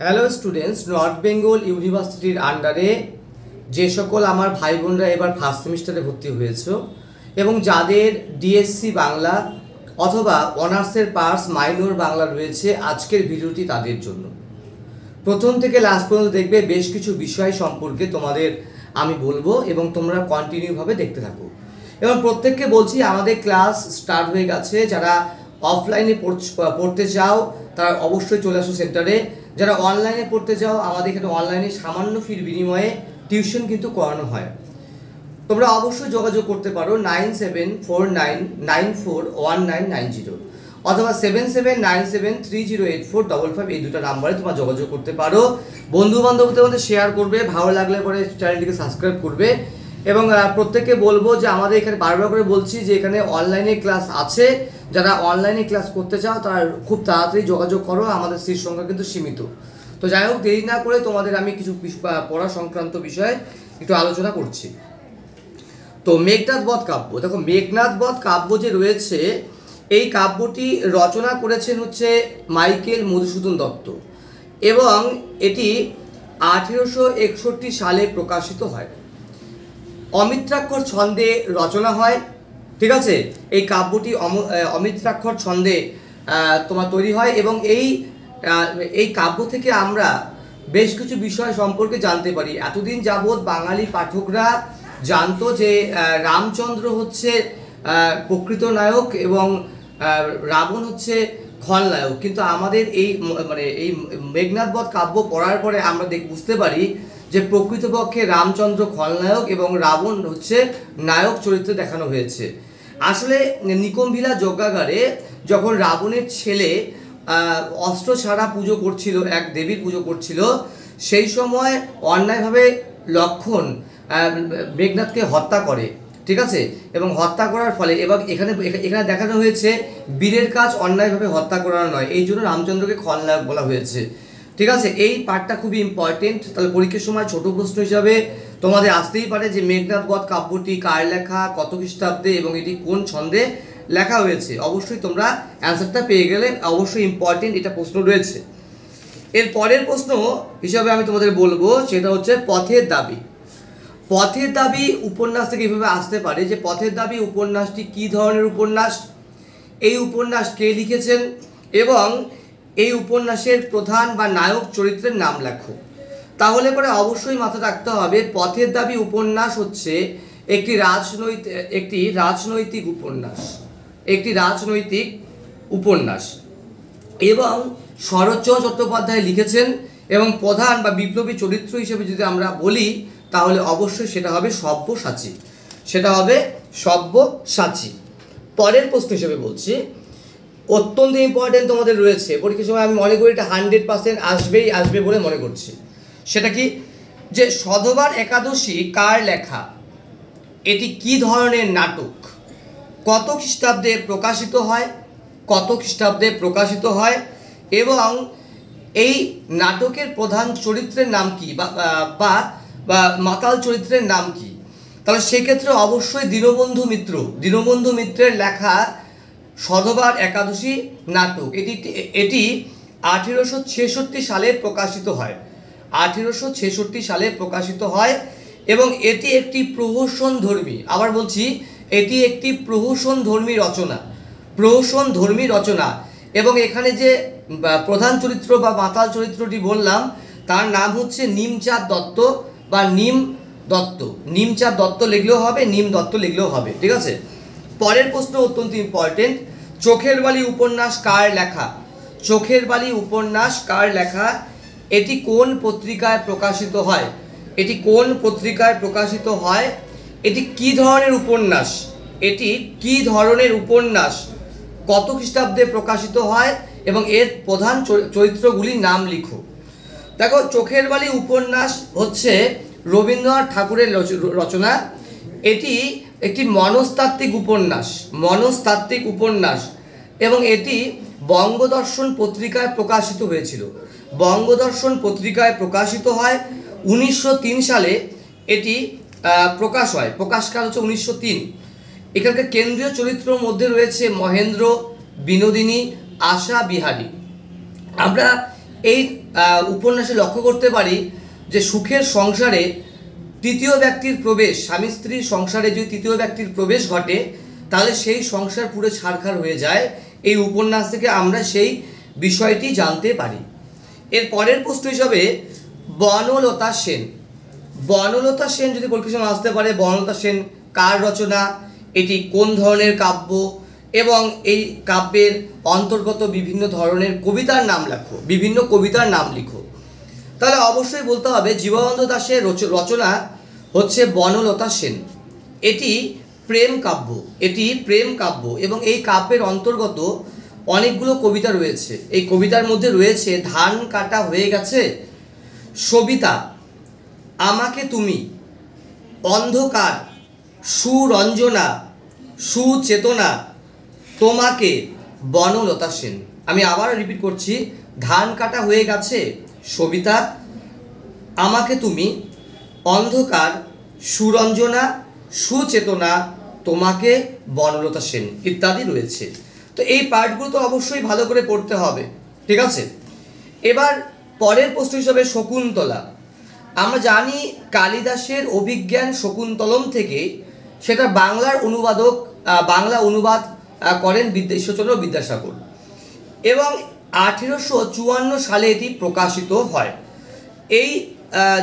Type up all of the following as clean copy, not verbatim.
Hello students, north Bengal ইউনিভার্সিটির আন্ডারে যে সকল আমার ভাই বোনরা এবার ফার্স্ট সেমিস্টারে ভর্তি হয়েছে এবং যাদের ডিএসসি বাংলা অথবা অনার্সের পার্টস মাইনর বাংলা রয়েছে, আজকের ভিডিওটি তাদের জন্য। প্রথম থেকে লাস্ট পর্যন্ত দেখবে, বেশ কিছু বিষয় সম্পর্কে তোমাদের আমি বলবো এবং তোমরা কন্টিনিউভাবে দেখতে থাকো। এবং প্রত্যেককে বলছি, আমাদের ক্লাস স্টার্ট হয়ে গেছে। যারা অফলাইনে পড়তে চাও তারা অবশ্যই চলে আসো সেন্টারে। যারা অনলাইনে পড়তে চাও, আমাদের এখানে অনলাইনে সামান্য ফির বিনিময়ে টিউশন কিন্তু করানো হয়। তোমরা অবশ্যই যোগাযোগ করতে পারো 9749941990 অথবা 7797308455 এই দুটো নাম্বারে তোমরা যোগাযোগ করতে পারো। বন্ধু বান্ধবদের মধ্যে শেয়ার করবে, ভালো লাগলে পরে চ্যানেলটিকে সাবস্ক্রাইব করবে। এবং প্রত্যেককে বলবো যে আমাদের এখানে বারবার করে বলছি যে এখানে অনলাইনে ক্লাস আছে। যারা অনলাইনে ক্লাস করতে চাও তারা খুব তাড়াতাড়ি যোগাযোগ করো, আমাদের সিট সংখ্যা কিন্তু সীমিত। তো যাই হোক, দেরি না করে তোমাদের আমি কিছু পড়া সংক্রান্ত বিষয়ে একটু আলোচনা করছি। তো মেঘনাদ বধ কাব্য, দেখো মেঘনাদ বধ কাব্য যে রয়েছে, এই কাব্যটি রচনা করেছেন হচ্ছে মাইকেল মধুসূদন দত্ত এবং এটি 1861 সালে প্রকাশিত হয়। অমিত্রাক্ষর ছন্দে রচনা হয়, ঠিক আছে। এই কাব্যটি অমিত্রাক্ষর ছন্দে তোমার তৈরি হয় এবং এই কাব্য থেকে আমরা বেশ কিছু বিষয় সম্পর্কে জানতে পারি। এতদিন যাবৎ বাঙালি পাঠকরা জানতো যে রামচন্দ্র হচ্ছে প্রকৃত নায়ক এবং রাবণ হচ্ছে খলনায়ক, কিন্তু আমাদের এই মেঘনাদ বধ কাব্য পড়ার পরে আমরা বুঝতে পারি যে প্রকৃতপক্ষে রামচন্দ্র খলনায়ক এবং রাবণ হচ্ছে নায়ক চরিত্রে দেখানো হয়েছে। আসলে নিকমভিলা যজ্ঞাগারে যখন রাবণের ছেলে অস্ত্র ছাড়া পুজো করছিল, এক দেবীর পুজো করছিল, সেই সময় অন্যায়ভাবে লক্ষণ মেঘনাদকে হত্যা করে, ঠিক আছে। এবং হত্যা করার ফলে এবার এখানে দেখানো হয়েছে বীরের কাজ অন্যায়ভাবে হত্যা করানো নয়, এই জন্য রামচন্দ্রকে খলনায়ক বলা হয়েছে, ঠিক আছে। এই পার্টটা খুবই ইম্পর্টেন্ট। তাহলে পরীক্ষার সময় ছোট প্রশ্ন হিসাবে তোমাদের আসতেই পারে যে মেঘনাদ বধ কাব্যটি কার লেখা, কত খ্রিস্টাব্দে এবং এটি কোন ছন্দে লেখা হয়েছে। অবশ্যই তোমরা অ্যান্সারটা পেয়ে গেলে, অবশ্যই ইম্পর্টেন্ট এটা প্রশ্ন রয়েছে। এর পরের প্রশ্ন হিসাবে আমি তোমাদের বলবো, সেটা হচ্ছে পথের দাবি। পথের দাবি উপন্যাস থেকে এইভাবে আসতে পারে যে পথের দাবি উপন্যাসটি কী ধরনের উপন্যাস, এই উপন্যাস কে লিখেছেন এবং এই উপন্যাসের প্রধান বা নায়ক চরিত্রের নাম লেখো। তাহলে পরে অবশ্যই মাথায় রাখতে হবে পথের দাবি উপন্যাস হচ্ছে একটি রাজনৈতিক উপন্যাস এবং শরৎচন্দ্র চট্টোপাধ্যায় লিখেছেন এবং প্রধান বা বিপ্লবী চরিত্র হিসেবে যদি আমরা বলি তাহলে অবশ্যই সেটা হবে সব্যসাচী। পরের প্রশ্ন হিসেবে বলছি, অত্যন্ত ইম্পর্টেন্ট তোমাদের রয়েছে পরীক্ষার সময়, আমি মনে করি এটা 100% আসবে বলে মনে করছি। সেটা কি, যে সধবার একাদশী কার লেখা, এটি কি ধরনের নাটক, কত খ্রিস্টাব্দে প্রকাশিত হয় এবং এই নাটকের প্রধান চরিত্রের নাম কি বা মাতাল চরিত্রের নাম কি। তাহলে সেক্ষেত্রে অবশ্যই দীনবন্ধু মিত্রের লেখা সধবার একাদশী নাটক, এটি 1866 সালে প্রকাশিত হয় এবং এটি একটি প্রহসনধর্মী, আবার বলছি এটি একটি প্রহসনধর্মী রচনা এবং এখানে যে প্রধান চরিত্র বা মাতাল চরিত্রটি বললাম তার নাম হচ্ছে নিমচাঁদ দত্ত বা নিমচাঁদ দত্ত লিখলেও হবে, নিম দত্ত লিখলেও হবে, ঠিক আছে। পরের প্রশ্ন অত্যন্ত ইম্পর্টেন্ট, চোখের বালি উপন্যাস কার লেখা, এটি কোন পত্রিকায় প্রকাশিত হয়, এটি কি ধরনের উপন্যাস, কত খ্রিস্টাব্দে প্রকাশিত হয় এবং এর প্রধান চরিত্রগুলির নাম লিখো। দেখো, চোখের বালি উপন্যাস হচ্ছে রবীন্দ্রনাথ ঠাকুরের রচনা। এটি একটি মনস্তাত্ত্বিক উপন্যাস এবং এটি বঙ্গদর্শন পত্রিকায় প্রকাশিত হয়েছিল। বঙ্গদর্শন পত্রিকায় প্রকাশিত হয় 1903 সালে এটি প্রকাশকাল হচ্ছে 1903। এখানকার কেন্দ্রীয় চরিত্রের মধ্যে রয়েছে মহেন্দ্র, বিনোদিনী, আশা, বিহারী। আমরা এই উপন্যাসে লক্ষ্য করতে পারি যে সুখের সংসারে তৃতীয় ব্যক্তির প্রবেশ, স্বামী স্ত্রীর সংসারে যদি তৃতীয় ব্যক্তির প্রবেশ ঘটে তাহলে সেই সংসার পুরো ছারখার হয়ে যায়। এই উপন্যাস থেকে আমরা সেই বিষয়টি জানতে পারি। এর পরের প্রশ্ন হিসাবে বনলতা সেন। বনলতা সেন যদি পরীক্ষা আসতে পারে, বনলতা সেন কার রচনা, এটি কোন ধরনের কাব্য এবং এই কাব্যের অন্তর্গত বিভিন্ন ধরনের কবিতার নাম লেখো, বিভিন্ন কবিতার নাম লিখো। তাহলে অবশ্যই বলতে হবে জীবনানন্দ দাশের রচনা হচ্ছে বনলতা সেন। এটি প্রেম কাব্য, এটি প্রেম কাব্য এবং এই কাব্যের অন্তর্গত অনেকগুলো কবিতা রয়েছে। এই কবিতার মধ্যে রয়েছে ধান কাটা হয়ে গেছে, সবিতা, আমাকে তুমি, অন্ধকার, সুরঞ্জনা, সুচেতনা, তোমাকে, বনলতা সেন। আমি আবার রিপিট করছি, ধান কাটা হয়ে গেছে, সবিতা, আমাকে তুমি, অন্ধকার, সুরঞ্জনা, সুচেতনা, তোমাকে, বনলতা সেন ইত্যাদি রয়েছে। তো এই পার্টগুলো তো অবশ্যই ভালো করে পড়তে হবে, ঠিক আছে। এবার পরের প্রশ্ন হিসাবে শকুন্তলা। আমরা জানি কালিদাসের অভিজ্ঞান শকুন্তলম থেকে সেটা বাংলার অনুবাদক বাংলা অনুবাদ করেন ঈশ্বরচন্দ্র বিদ্যাসাগর এবং 1854 সালে এটি প্রকাশিত হয়। এই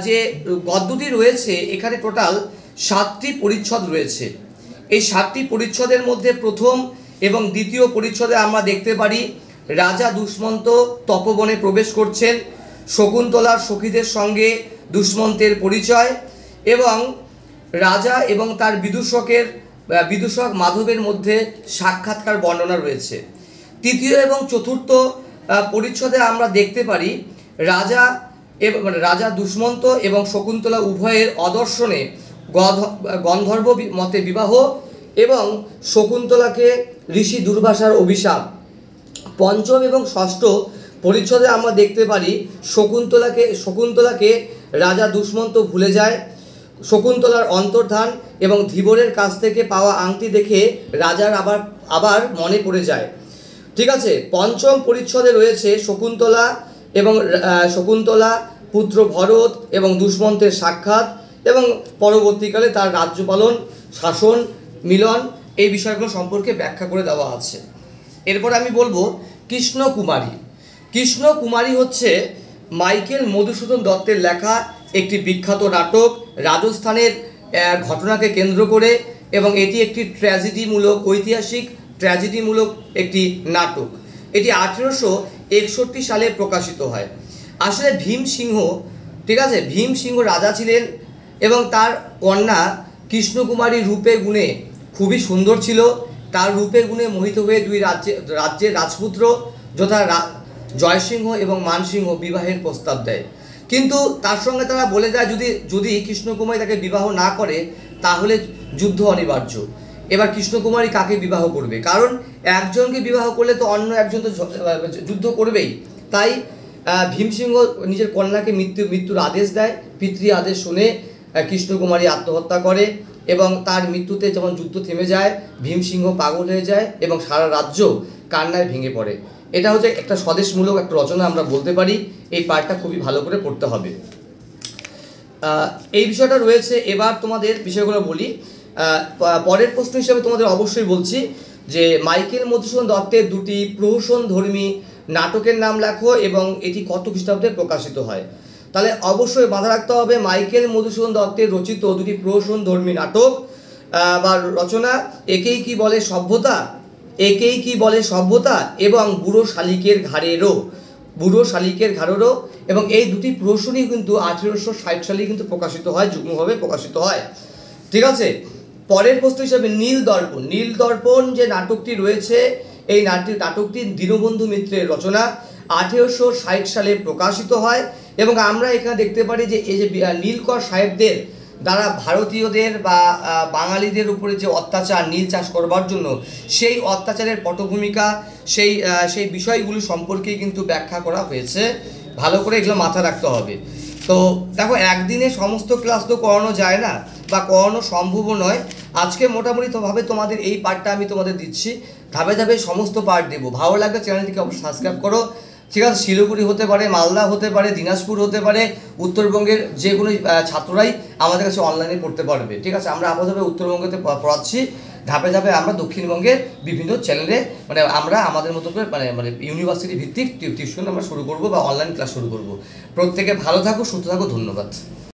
যে গদ্যটি রয়েছে এখানে টোটাল 7টি পরিচ্ছদ রয়েছে। এই 7টি পরিচ্ছদের মধ্যে প্রথম এবং দ্বিতীয় পরিচ্ছদে আমরা দেখতে পারি রাজা দুষ্মন্ত তপবনে প্রবেশ করছেন, শকুন্তলার সখীদের সঙ্গে দুষ্মন্তের পরিচয় এবং রাজা এবং তার বিদূষক মাধবের মধ্যে সাক্ষাৎকার বর্ণনা রয়েছে। তৃতীয় এবং চতুর্থ পরিচ্ছদে আমরা দেখতে পারি রাজা দুষ্মন্ত এবং শকুন্তলা উভয়ের অদর্শনে গন্ধর্ব মতে বিবাহ এবং শকুন্তলাকে ঋষি দুর্বাসার অভিশাপ। পঞ্চম এবং ষষ্ঠ পরিচ্ছদে আমরা দেখতে পারি শকুন্তলাকে রাজা দুষ্মন্ত ভুলে যায়, শকুন্তলার অন্তর্ধান এবং ধীবরের কাছ থেকে পাওয়া আংটি দেখে রাজার আবার মনে পড়ে যায়, ঠিক আছে। পঞ্চম পরিচ্ছদে রয়েছে শকুন্তলা পুত্র ভরত এবং দুষ্মন্তের সাক্ষাৎ এবং পরবর্তীকালে তার রাজ্যপালন, শাসন, মিলন, এই বিষয়গুলো সম্পর্কে ব্যাখ্যা করে দেওয়া আছে। এরপর আমি বলবো কৃষ্ণকুমারী। কৃষ্ণকুমারী হচ্ছে মাইকেল মধুসূদন দত্তের লেখা একটি বিখ্যাত নাটক, রাজস্থানের ঘটনাকে কেন্দ্র করে, এবং এটি একটি ঐতিহাসিক ট্র্যাজেডিমূলক একটি নাটক। এটি 1861 সালে প্রকাশিত হয়। আসলে ভীমসিংহ, ঠিক আছে, ভীমসিংহ রাজা ছিলেন এবং তার কন্যা কৃষ্ণকুমারী রূপে গুণে খুবই সুন্দর ছিল। তার রূপে গুণে মোহিত হয়ে দুই রাজ্যের রাজপুত্র যথা জয়সিংহ এবং মানসিংহ বিবাহের প্রস্তাব দেয়, কিন্তু তার সঙ্গে তারা বলে দেয় যদি কৃষ্ণকুমারী তাকে বিবাহ না করে তাহলে যুদ্ধ অনিবার্য। এবার কৃষ্ণকুমারী কাকে বিবাহ করবে, কারণ একজনকে বিবাহ করলে তো অন্য একজন তো যুদ্ধ করবেই। তাই ভীমসিংহ নিজের কন্যাকে মৃত্যুর আদেশ দেয়। পিতৃ আদেশ শুনে কৃষ্ণকুমারী আত্মহত্যা করে এবং তার মৃত্যুতে যেমন যুদ্ধ থেমে যায়, ভীমসিংহ পাগল হয়ে যায় এবং সারা রাজ্য কান্নায় ভেঙে পড়ে। এটা হচ্ছে একটা স্বদেশমূলক একটা রচনা আমরা বলতে পারি। এই পার্টটা খুবই ভালো করে পড়তে হবে, এই বিষয়টা রয়েছে। এবার তোমাদের বিষয়গুলো বলি। পরের প্রশ্ন হিসাবে তোমাদের অবশ্যই বলছি যে মাইকেল মধুসূদন দত্তের দুটি প্রহসনধর্মী নাটকের নাম লেখো এবং এটি কত খ্রিস্টাব্দে প্রকাশিত হয়। তাহলে অবশ্যই মাথায় রাখতে হবে মাইকেল মধুসূদন দত্তের রচিত দুটি প্রহসনধর্মী নাটক বা রচনা একেই কি বলে সভ্যতা এবং বুড়ো শালিকের ঘাড়েরও, এবং এই দুটি প্রহসনই কিন্তু 1860 সালে কিন্তু প্রকাশিত হয়, যুগ্মভাবে প্রকাশিত হয়, ঠিক আছে। পরের প্রশ্ন হিসাবে নীলদর্পণ যে নাটকটি রয়েছে, এই নাটকটি দীনবন্ধু মিত্রের রচনা, 1860 সালে প্রকাশিত হয় এবং আমরা এখানে দেখতে পারি যে এই যে নীলকর সাহেবদের দ্বারা ভারতীয়দের বা বাঙালিদের উপরে যে অত্যাচার, নীল চাষ করবার জন্য সেই অত্যাচারের পটভূমিকা, সেই বিষয়গুলো সম্পর্কেই কিন্তু ব্যাখ্যা করা হয়েছে। ভালো করে এগুলো মাথায় রাখতে হবে। তো দেখো, একদিনে সমস্ত ক্লাস তো করানো যায় না বা করানো সম্ভবও নয়। আজকে মোটামুটিভাবে তোমাদের এই পার্টটা আমি তোমাদের দিচ্ছি, ধাপে ধাপে সমস্ত পার্ট দেবো। ভালো লাগলে চ্যানেলটিকে অবশ্যই সাবস্ক্রাইব করো, ঠিক আছে, শিলিগুড়ি হতে পারে, মালদা হতে পারে, দিনাজপুর হতে পারে, উত্তরবঙ্গের যে কোনো ছাত্ররাই আমাদের কাছে অনলাইনে পড়তে পারবে। ঠিক আছে, আমরা আপাতত উত্তরবঙ্গতে পড়াচ্ছি, ধাপে ধাপে আমরা দক্ষিণবঙ্গের বিভিন্ন চ্যানেলে মানে আমরা আমাদের মতো করে মানে মানে ইউনিভার্সিটি ভিত্তিক টিউশন আমরা শুরু করবো বা অনলাইন ক্লাস শুরু করবো। প্রত্যেকে ভালো থাকো, সুস্থ থাকো, ধন্যবাদ।